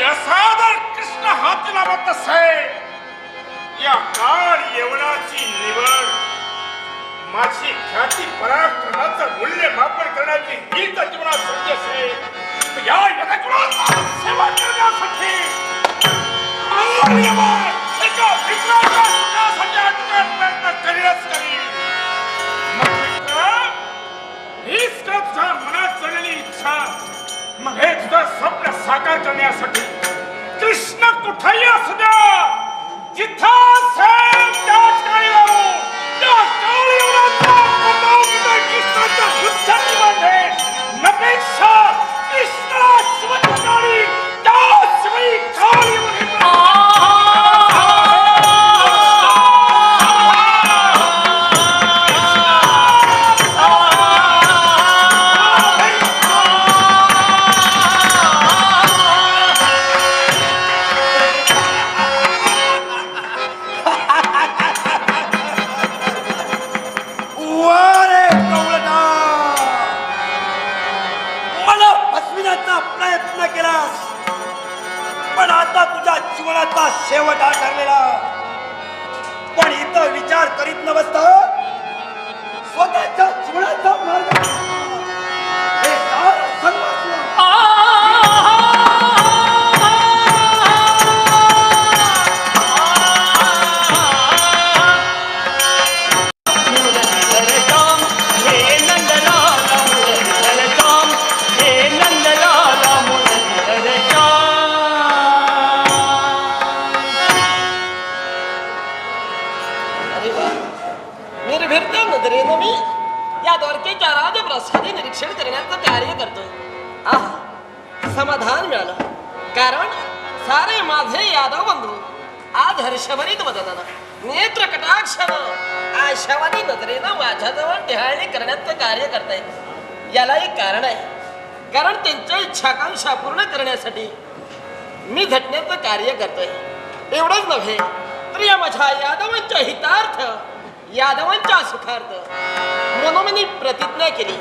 असादर कृष्ण हाती लावत असे या काळ यवनाची निवड माझी ख्याती पराक्रमाचं मूल्यमापन करण्याची ही तर जीवनात संधी असेल या यवनाचा सेवा करण्यासाठी एका विक्रांच्या सुखासाठी अटकत प्रयत्न करीनच करीन. मग मित्र, हीच का तुझ्या मनात जडलेली इच्छा, मग हे तुझं स्वप्न साकार करण्यासाठी कृष्ण कुठेही असू द्या, जिथं असेल त्या ठिकाणी राहू. त्या काळी कृष्णाच्या युद्धामध्ये नपेक्षा कृष्णाला शिवकाळी त्याशिवाय काळी जीवनाचा शेवट हा ठरलेला. पण इथं विचार करीत न बसता स्वतःच्या जीवनाचा मार्ग हे सारं सर्वस्व निरीक्षण करण्याचं कार्य करतोय. समाधान मिळालं, कारण सारे माझे यादव बंधू आज हर्षभरीत बदलना नेत्र कटाक्षानं आशावादी नजरेनं माझ्याजवळ टिहाळणी करण्याचं कार्य करतायत. याला एक कारण आहे, कारण त्यांच्या इच्छाकांक्षा पूर्ण करण्यासाठी मी झटण्याचं कार्य करतोय. एवढंच नव्हे तर या माझ्या यादवांच्या हितार्थ, यादवांच्या सुखार्थ मनोमनी प्रतिज्ञा केली.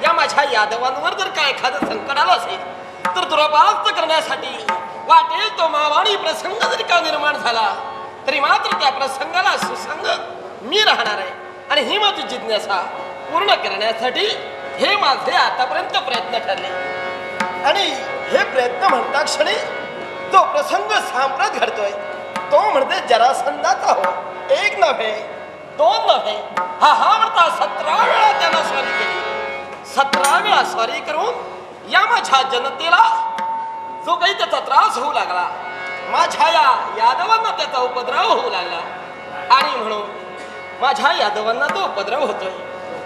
या माझ्या यादवांवर जर काय एखादं संकट आलं असेल तर दुरापास्त करण्यासाठी वाटेल तो मावाणी प्रसंग जरी का निर्माण झाला तरी मात्र त्या प्रसंगाला सुसंग मी राहणार आहे. आणि ही माझी जिज्ञासा पूर्ण करण्यासाठी हे माझे आतापर्यंत प्रयत्न ठरले. आणि हे प्रयत्न म्हणता क्षणी जो प्रसंग सांप्रत घडतोय तो म्हणजे जरासंधाचा हो. एक नव्हे, दोन नव्हे, हा म्हणता 17 वेळा त्याला स्वारी केली. 17 वेळा स्वारी करून या माझ्या जनतेला जो काही त्याचा त्रास होऊ लागला, माझ्या या यादवांना त्याचा उपद्रव होऊ लागला. आणि म्हणून माझ्या यादवांना तो उपद्रव होतोय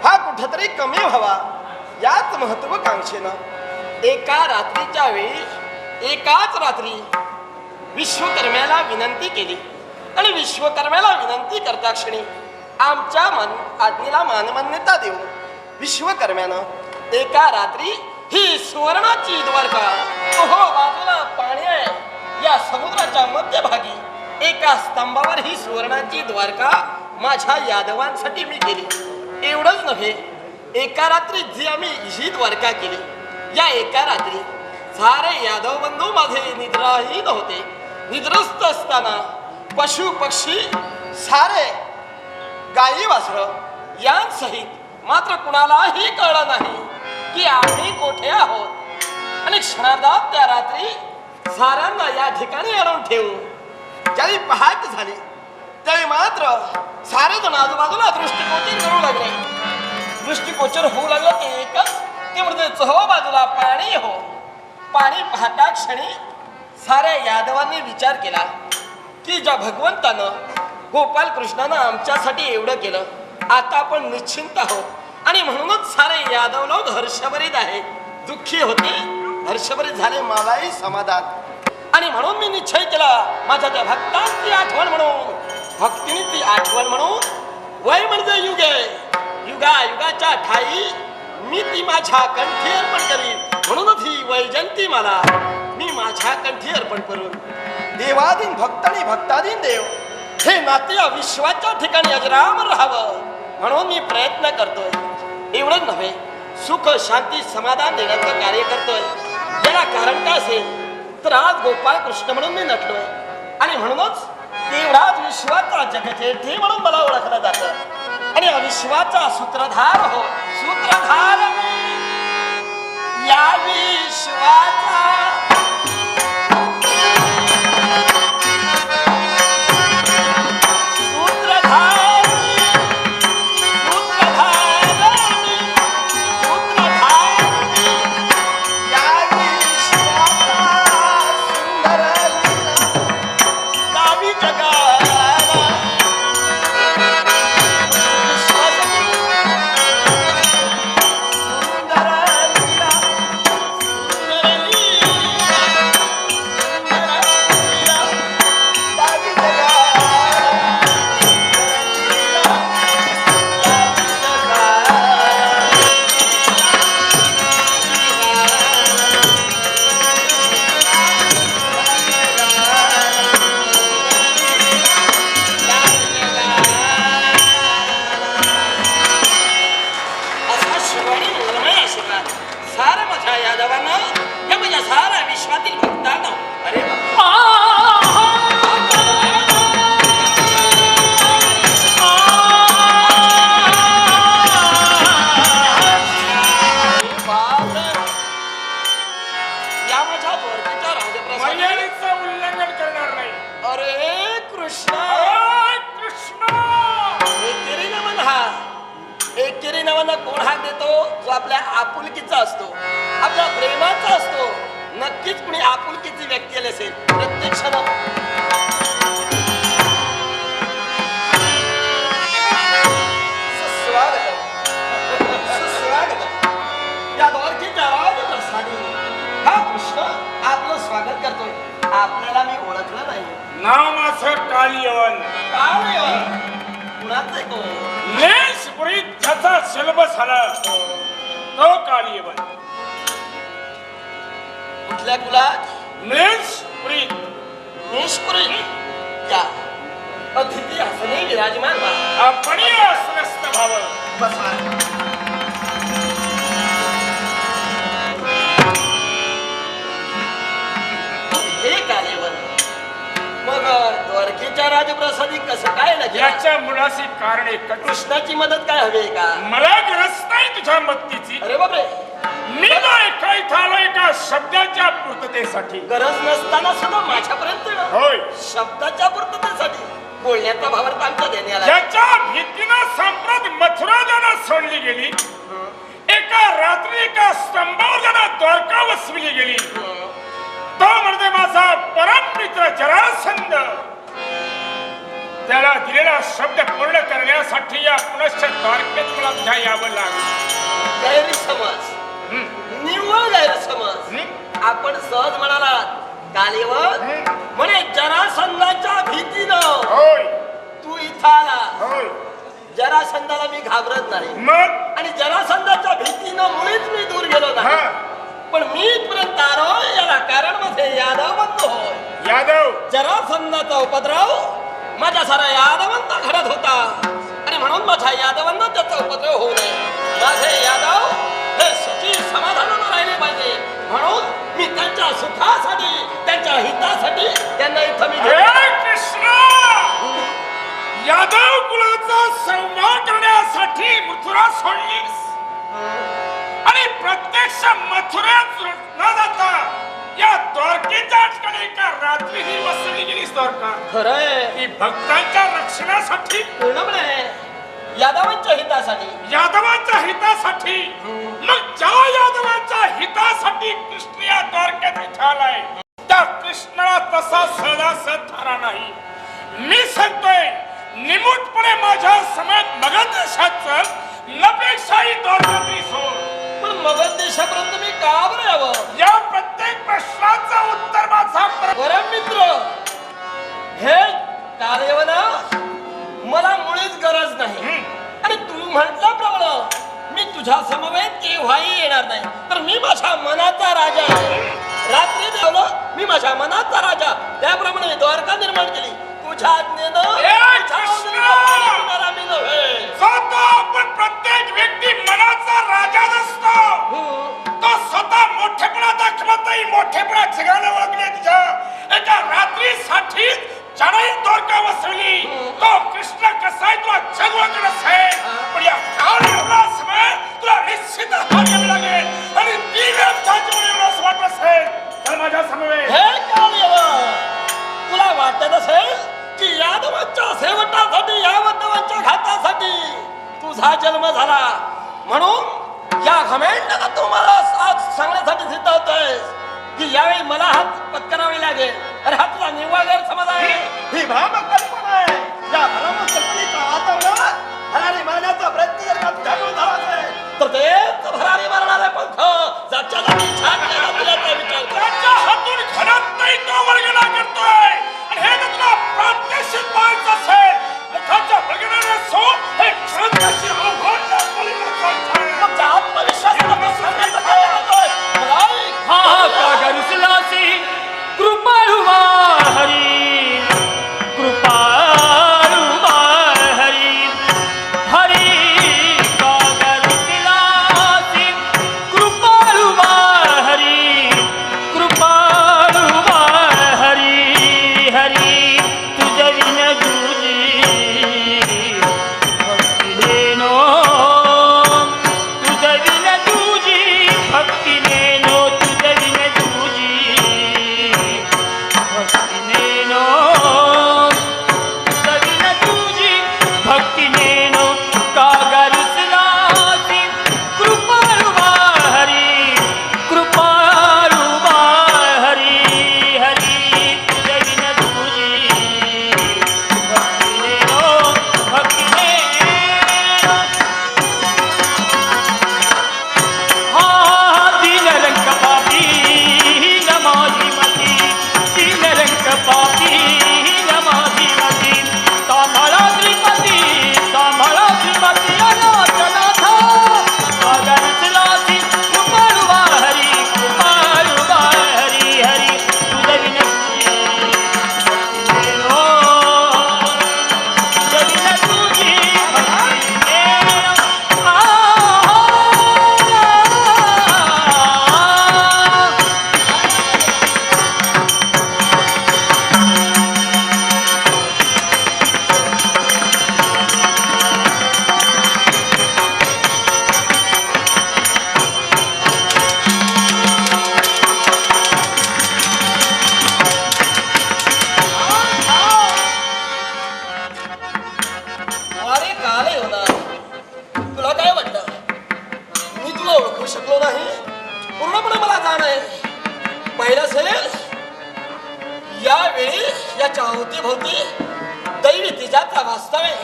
हा कुठेतरी कमी व्हावा याच महत्वाकांक्षेनं एका रात्रीच्या वेळी एकाच रात्री विश्वकर्म्याला विनंती केली. आणि विश्वकर्म्याला विनंती करता क्षणी आमच्या आज्ञेला मानमान्यता देऊन विश्वकर्म्यानं एका रात्री ही सुवर्णाची द्वारका, बाजूला पाणी आहे, या समुद्राच्या मध्यभागी एका स्तंभावर ही सुवर्णाची द्वारका माझ्या यादवांसाठी मी केली. एवढंच नव्हे, एका रात्री जी आम्ही ही द्वारका केली, या एका रात्री सारे यादव बंधू माझे निद्राहीन होते. निद्रस्त असताना पशु पक्षी सारे गायी वासरं यांसहित मात्र कुणालाही कळलं नाही की आम्ही कोठे आहोत. आणि क्षणार्धात त्या रात्री साऱ्यांना या ठिकाणी आणून ठेवून ज्यावेळी पहाट झाली त्यावेळी मात्र सारे जण आजूबाजूला दृष्टिगोचर करू लागले. दृष्टिगोचर होऊ लागलं ते एकच, ते म्हणजे चहो बाजूला पाणी हो. पाणी पाहता क्षणी साऱ्या यादवांनी विचार केला की ज्या भगवंतानं गोपाल कृष्णानं आमच्यासाठी एवढं केलं, आता आपण निश्चिंत आहोत. आणि म्हणूनच सारे यादव लोक हर्षभरीत आहे. दुःखी होते, हर्षभरीत झाले, मलाही समाधान. आणि म्हणून मी निश्चय केला माझ्या त्या भक्तांची आठवण म्हणून, भक्तीची आठवण म्हणून, वय म्हणजे युगे, युगाच्या ठाई मी ती माझ्या कंठी अर्पण करीन. म्हणूनच ही वैजंती मला मी माझ्या कंठी अर्पण करून देवादीन भक्त आणि भक्तादीन देव हे नाते या विश्वाच्या ठिकाणी अजरामर राहावं म्हणून मी प्रयत्न करतोय. एवढंच नव्हे, सुख शांती समाधान देण्याचं कार्य करतोय. याला कारण काय असेल तर आज गोपाळ कृष्ण म्हणून मी नटलोय आणि म्हणूनच तेवढाच विश्वाचा जगजेठी म्हणून मला ओळखलं जातं आणि अविश्वाचा सूत्रधार हो सूत्रधार मी या विश्वाचा सारा माझ्या यादवानं या माझ्या सारा विश्वातील भक्तांना अरे या माझ्या द्वारकेच्या राजप्रसाद मर्यादेचं उल्लंघन करणार नाही. अरे कृष्णा कृष्ण एकेरी नमन हा एकेरी नमन कोण हाक देतो जो आपल्या आपुलकीचा असतो आपल्या प्रेमाचा असतो नक्कीच कुणी आपुलकीची व्यक्ती आली असेल प्रत्यक्षानं या द्वारकेच्या राजप्रसादी हा कृष्ण आपलं स्वागत करतोय आपल्याला मी ओळखलं नाही नाव माझं कालियवन. कुणाचं को लेशपुरीत ज्याचा जन्म झाला तो कालियवन. कुठल्या कुलात लेशपुरी निष्पुरी या अतिथी हसने विराजमान व्हा आपण आसनस्थ भाव. बसा हे कालेवन मग द्वारकेच्या राजप्रसादी कसं काय ना याच्या मुळाशी कारण एकच. कृष्णाची मदत काय हवी का मला गरज नाही तुझ्या मदतीची. अरे बापरे मी तो एका इथं आलो एका शब्दाच्या पूर्ततेसाठी. गरज नसताना सुद्धा माझ्यापर्यंत येणं. होय शब्दाच्या पूर्ततेसाठी बोलण्याचा भावार्थ आमच्या देण्याला ज्याच्या भीतीनं संप्रत मथुरा ज्यांना सोडली गेली एका रात्री एका स्तंभावर ज्यांना द्वारका वसविली गेली तो म्हणजे माझा परम मित्र जरासंध. त्याला दिलेला शब्द पूर्ण करण्यासाठी या पुनश्च द्वारकेत मला उद्या यावं लागलं. गैरसमज निव्वळ गैरसमज आपण सहज म्हणाला कालेवर म्हणे जरासंधाच्या भीतीनं होय तू इथं आला होय जरासंधाला मी घाबरत नाही मग आणि जरासंधाच्या भीतीनं मुळीच मी दूर गेलो नाही हा पण मी इथपर्यंत आलो याला कारण मध्ये यादव बंद होय यादव जरासंधाचा उपद्रव माझ्या सारा यादवांना घडत होता आणि म्हणून माझ्या यादवांना त्याचा उपद्रव होऊ नये माझे यादव हे सुखी समाधानानं राहिले पाहिजे म्हणून मी त्यांच्या सुखासाठी त्यांच्या हितासाठी त्यांना इथं मी हे कृष्ण यादव कुलाचा संवाद करण्यासाठी मथुरा सोडलीस आणि प्रत्यक्ष मथुऱ्यात न जाता या द्वारकेच्या ठिकाणी एका रात्री ही वसवली गेलीस द्वारका. खरंय ही भक्तांच्या रक्षणासाठी पूर्णपणे यादवांच्या हितासाठी यादवांच्या हितासाठी. मग ज्या यादवांच्या हितासाठी कृष्ण या द्वारकेत इथे आलाय त्या कृष्णाला तसा सहजासहज थारा नाही. मी सांगतोय निमूटपणे माझ्या समेत मगध देशात चल नपेक्षाही द्वारकात्री सोड. पण मगध देशापर्यंत मी का बरं यावं या प्रत्येक प्रश्नाचं उत्तर माझा परम मित्र हे कालेवना मला मुळीच गरज नाही आणि तू म्हटल्याप्रमाणे मी तुझ्या समवेत केव्हाही येणार नाही तर मी माझ्या मनाचा राजा आहे. रात्री धावलं मी माझ्या मनाचा राजा त्याप्रमाणे मी द्वारका निर्माण केली तुझ्या आज्ञेनं मी नव्हे. आपण प्रत्येक व्यक्ती मनाचा राजा नसतो तो स्वतः मोठेपणा दाखवत नाही मोठेपणा जगाला ओळखले तुझ्या एका रात्रीसाठी ज्याने दोरका वसवली तो कृष्ण कसाय तुला जग ओळखणं आहे पण या काळ्या समय तुला निश्चित हात घ्यावी लागेल आणि ती वेळ चाचवली असं वाटत असेल तर माझ्या समवेत हे काळेवा तुला वाटत असेल की यादवांच्या शेवटासाठी यावतावांच्या घातासाठी तुझा जन्म झाला म्हणून या घमेंडाला तुम्हाला आज सांगण्यासाठी सिद्ध होतोय की यावेळी मला हात पत्करावे लागेल अरे हा तुला निव्वळ गैरसमज आहे ही भ्रामक कल्पना आहे या भ्रामक कल्पनेच्या वातावरणात भरारी मारण्याचा प्रयत्न जर का तुझ्याकडून झाला असेल तर तेच भरारी मारणारे पंख जागच्या जागी छाटलेला तुझ्याचा विचार कर. त्याच्या हातून घडत नाही तो वर्गणा करतोय आणि हे जर तुला प्रात्यक्षिक पाहायचं असेल मुखाच्या वर्गणाने सोड हे क्षणकाशी आव्हान मग त्या आत्मविश्वासाला तो सांगायचं काय होतोय? मला ऐक. हा कागरुसलासी कृपाळू हरी कृपाळू हरी हरी कागरुसलासी कृपाळू हरी कृपाळू हरी हरी तुझ विन तुझी भक्ती नो तुझ विन तुझी भक्ती नो तुझ विन तुझी भक्ती नो तुझ विन तुझी भक्ती नो कागरुसलासी कृपाळू हरी कृपाळू हरी हरी तुझ विन तुझी भक्ती नो भक्ती हा दीन रंग पापी न माझी मती दीन रंग पापी न माझी मती सांभाळा श्रीमती अनाथनाथ कागरुसलासी कृपाळू हरी कृपाळू हरी हरी तुझ विन तुझी भक्ती नो तुझ विन तुझी भक्ती नो अरे काले होणार तुला काय वाटलं मी तुला ओळखू शकलो नाही पूर्णपणे मला जाण आहे पाहिलं असेल यावेळी या अवतीभोवती दैवी तेजाचा वास्तव आहे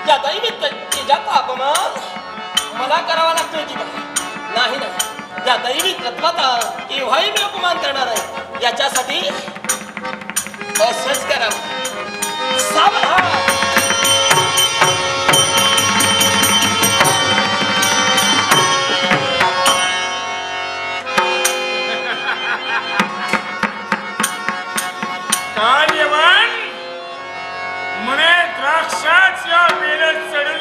या दैवी तेजाचा अपमान मला करावा लागतोय की नाही नाही या दैवी तत्वाचा केव्हाही मी अपमान करणार आहे याच्यासाठी असंच करावं सावधान कार्यवान म्हणे द्राक्षाच्या वेळेत चढून